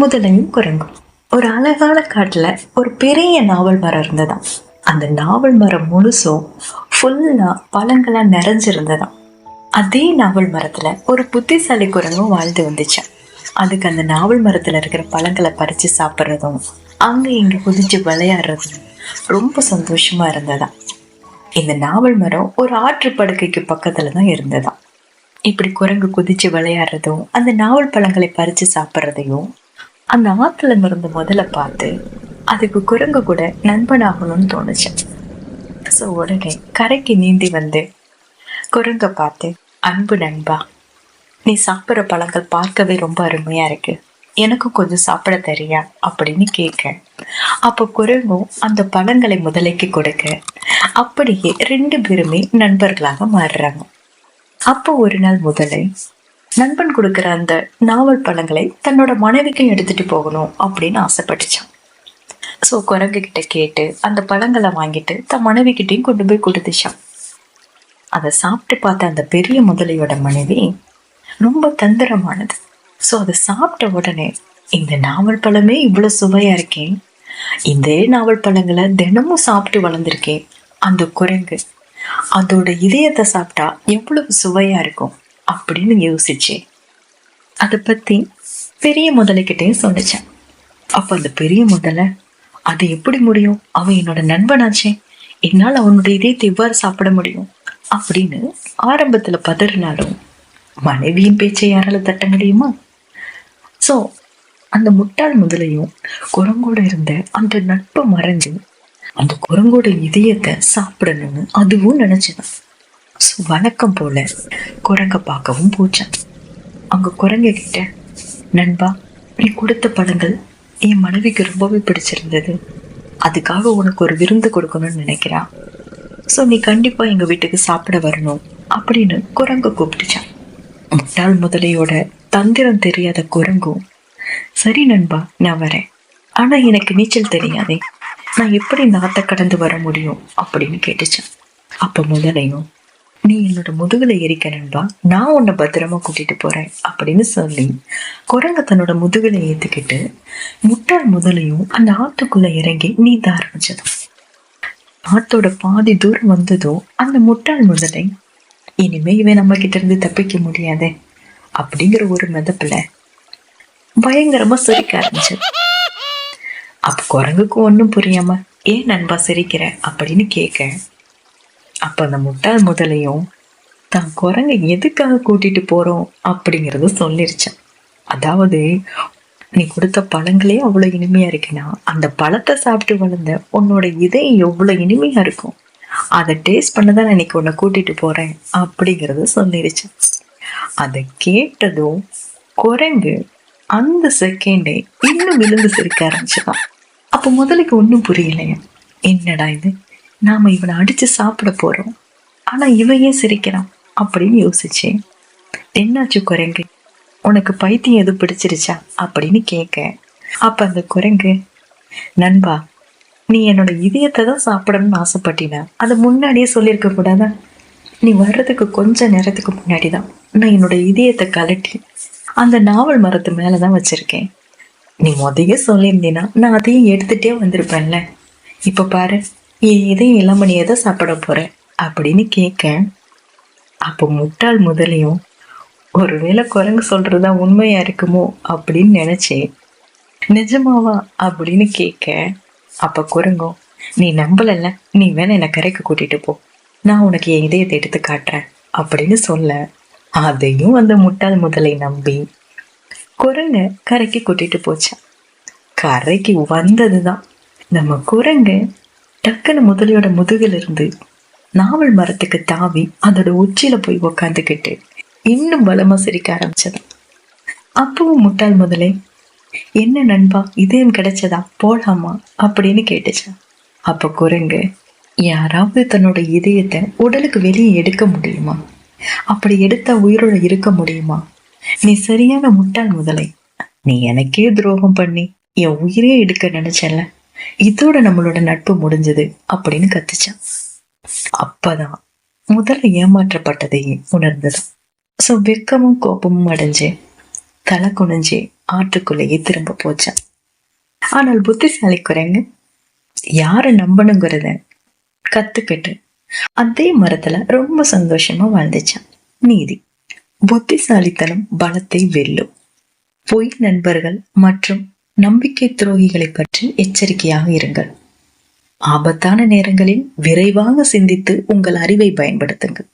முதலையும் குரங்கும். ஒரு அழகான காட்டுல ஒரு பெரிய நாவல் மரம் இருந்ததாம். அந்த நாவல் மரம் முழுசும் ஃபுல்லா பழங்களா நிறைஞ்சிருந்ததாம். அதே நாவல் மரத்துல ஒரு புத்திசாலி குரங்கும் வாழ்ந்து வந்துச்சான். அதுக்கு அந்த நாவல் மரத்துல இருக்கிற பழங்களை பறிச்சு சாப்பிட்றதும் அங்க இங்க குதிச்சு விளையாடுறதும் ரொம்ப சந்தோஷமா இருந்ததாம். இந்த நாவல் மரம் ஒரு ஆற்று படுக்கைக்கு பக்கத்துலதான் இருந்ததாம். இப்படி குரங்கு குதிச்சு விளையாடுறதும் அந்த நாவல் பழங்களை பறிச்சு சாப்பிட்றதையும் அந்த ஆத்துல இருந்து முதல்ல பார்த்து அதுக்கு குரங்கு கூட நண்பனாகணும்னு தோணுச்சு. ஸோ உடனே கரைக்கு நீந்தி வந்து குரங்க பார்த்து, அன்பு நண்பா, நீ சாப்பிட்ற பழங்கள் பார்க்கவே ரொம்ப அருமையா இருக்கு, எனக்கும் கொஞ்சம் சாப்பிட தெரியா அப்படின்னு கேட்க, அப்போ குரங்கும் அந்த பழங்களை முதலைக்கு கொடுக்க, அப்படியே 2 பேருமே நண்பர்களாக மாறுறாங்க. அப்போ ஒரு நாள் முதலை நண்பன் கொடுக்குற அந்த நாவல் பழங்களை தன்னோட மனைவிக்கும் எடுத்துட்டு போகணும் அப்படின்னு ஆசைப்பட்டுச்சான். ஸோ குரங்கு கிட்ட கேட்டு அந்த பழங்களை வாங்கிட்டு தன் மனைவி கிட்டையும் கொண்டு போய் கொடுத்துச்சான். அதை சாப்பிட்டு பார்த்த அந்த பெரிய முதலையோட மனைவி ரொம்ப தந்திரமானது. ஸோ அதை சாப்பிட்ட உடனே, இந்த நாவல் பழமே இவ்வளவு சுவையா இருக்கேன், இந்த நாவல் பழங்களை தினமும் சாப்பிட்டு வளர்ந்துருக்கேன், அந்த குரங்கு அதோட இதயத்தை சாப்பிட்டா எவ்வளவு சுவையா இருக்கும் அப்படின்னு யோசிச்சு அதை பத்தி பெரிய முதலைக்கிட்டையும் சொன்னிச்சேன். அப்ப அந்த பெரிய முதலை, அது எப்படி முடியும், அவன் என்னோட நண்பனாச்சே, என்னால் அவனோட இதயத்தை எவ்வாறு சாப்பிட முடியும் அப்படின்னு ஆரம்பத்துல பதறினாலும் மனைவியின் பேச்சை யாரால தட்ட முடியுமா? சோ அந்த முட்டாள் முதலையும் குரங்கோட இருந்த அந்த நட்பை மறைஞ்சு அந்த குரங்கோட இதயத்தை சாப்பிடணும்னு அதுவும் நினைச்சுதான். வழக்கம் போல குரங்க பார்க்கவும் போச்சான். அங்க குரங்க கிட்ட, நண்பா, நீ கொடுத்த பழங்கள் என் மனைவிக்கு ரொம்பவே பிடிச்சிருந்தது, அதுக்காக உனக்கு ஒரு விருந்து கொடுக்கணும்னு நினைக்கிறா, ஸோ நீ கண்டிப்பா எங்க வீட்டுக்கு சாப்பிட வரணும் அப்படின்னு குரங்கு கூப்பிட்டுச்சான். முட்டாள் முதலையோட தந்திரம் தெரியாத குரங்கும், சரி நண்பா, நான் வரேன், ஆனா எனக்கு நீச்சல் தெரியாதே, நான் எப்படி இந்த ஆத்தை கடந்து வர முடியும் அப்படின்னு கேட்டுச்சான். அப்ப முதலையும், நீ என்னோட முதுகுல ஏறிக்க நண்பா, நான் உன்னை பத்திரமா கூட்டிட்டு போறேன் அப்படின்னு சொல்லி குரங்க தன்னோட முதுகுல ஏத்துக்கிட்டு முட்டாள் முதலையும் அந்த ஆத்துக்குள்ள இறங்கி நீந்த ஆரம்பிச்சது. ஆத்தோட பாதி தூரம் வந்ததோ அந்த முட்டாள் முதலை, இனிமே இவன் நம்ம கிட்ட இருந்து தப்பிக்க முடியாதே அப்படிங்கிற ஒரு மிதப்புல பயங்கரமா சிரிக்க ஆரம்பிச்சது. அப்ப குரங்குக்கு ஒன்னும் புரியாம, ஏன் நண்பா சிரிக்கிற அப்படின்னு கேட்க, அப்ப அந்த முட்டாள் முதலையும் தான் குரங்கை எதுக்காக கூட்டிட்டு போறோம் அப்படிங்கறத சொல்லிருச்சேன். அதாவது, நீ கொடுத்த பழங்களே அவ்வளவு இனிமையா இருக்குன்னா அந்த பழத்தை சாப்பிட்டு வளர்ந்த உன்னோட இதயம் எவ்வளவு இனிமையா இருக்கும், அதை டேஸ்ட் பண்ணதான் நான் இன்னைக்கு உன்னை கூட்டிட்டு போறேன் அப்படிங்கறத சொல்லிருச்சேன். அதை கேட்டதும் குரங்கு அந்த செகண்டே இன்னும் விழுந்து சிரிக்க ஆரம்பிச்சுதான். அப்ப முதலுக்கு ஒன்னும் புரியலையா, என்னடா இது, நாம இவனை அடிச்சு சாப்பிட போறோம், ஆனா இவன் ஏன் சிரிக்கிறான் அப்படின்னு யோசிச்சேன். என்னாச்சு குரங்கு, உனக்கு பைத்தியம் எது பிடிச்சிருச்சா அப்படின்னு கேட்க, அப்ப அந்த குரங்கு, நண்பா, நீ என்னோட இதயத்தை தான் சாப்பிடணும்னு ஆசைப்பட்டினா அதை முன்னாடியே சொல்லியிருக்க கூடாதா? நீ வர்றதுக்கு கொஞ்ச நேரத்துக்கு முன்னாடிதான் நான் என்னோட இதயத்தை கலட்டி அந்த நாவல் மரத்து மேலதான் வச்சிருக்கேன். நீ முதைய சொல்லியிருந்தீன்னா நான் அதையும் எடுத்துட்டே வந்திருப்பேன்ல. இப்ப பாரு, இதையும் இல்லாம நீ எதை சாப்பிட போற அப்படின்னு கேட்க, அப்போ முட்டாள் முதலையும், ஒருவேளை குரங்கு சொல்றதா உண்மையா இருக்குமோ அப்படின்னு நினைச்சேன். நிஜமாவா அப்படின்னு கேட்க, அப்ப குரங்கும், நீ நம்பலல்ல, நீ வேணா என்னை கரைக்கு கூட்டிட்டு போ, நான் உனக்கு என் இதயத்தை எடுத்து காட்டுறேன் அப்படின்னு சொல்ல, அதையும் அந்த முட்டாள் முதலை நம்பி குரங்க கரைக்கு கூட்டிட்டு போச்சான். கரைக்கு வந்ததுதான் நம்ம குரங்கு டக்குன்னு முதலையோட முதுகுல இருந்து நாவல் மரத்துக்கு தாவி அதோட உச்சியில போய் உக்காந்துக்கிட்டு இன்னும் பலமா சிரிக்க ஆரம்பிச்சது. அப்பவும் முட்டாள் முதலை, என்ன நண்பா, இதயம் கிடைச்சதா, போலாமா அப்படின்னு கேட்டுச்சான். அப்ப குரங்கு, யாராவது தன்னோட இதயத்தை உடலுக்கு வெளியே எடுக்க முடியுமா? அப்படி எடுத்தா உயிரோட இருக்க முடியுமா? நீ சரியான முட்டாள் முதலை, நீ எனக்கே துரோகம் பண்ணி என் உயிரே எடுக்க நினைச்சல, இதோட நம்மளோட நட்பு முடிஞ்சது அப்படின்னு கத்துச்சான். அப்பதான் முதல்ல ஏமாற்றப்பட்டதையே உணர்ந்தது. சோ வெக்கமும் கோபமும் அடைஞ்சு தலை குனிஞ்சு ஆற்றுக்குள்ளேயே திரும்ப போச்சான். ஆனால் புத்திசாலி குரங்கு யார நம்பணுங்கிறத கத்துக்கிட்டு அதே மரத்துல ரொம்ப சந்தோஷமா வாழ்ந்துச்சான். நீதி: புத்திசாலித்தனம் பலத்தை வெல்லும். பொய் நண்பர்கள் மற்றும் நம்பிக்கை துரோகிகளை பற்றி எச்சரிக்கையாக இருங்கள். ஆபத்தான நேரங்களில் விரைவாக சிந்தித்து உங்கள் அறிவை பயன்படுத்துங்கள்.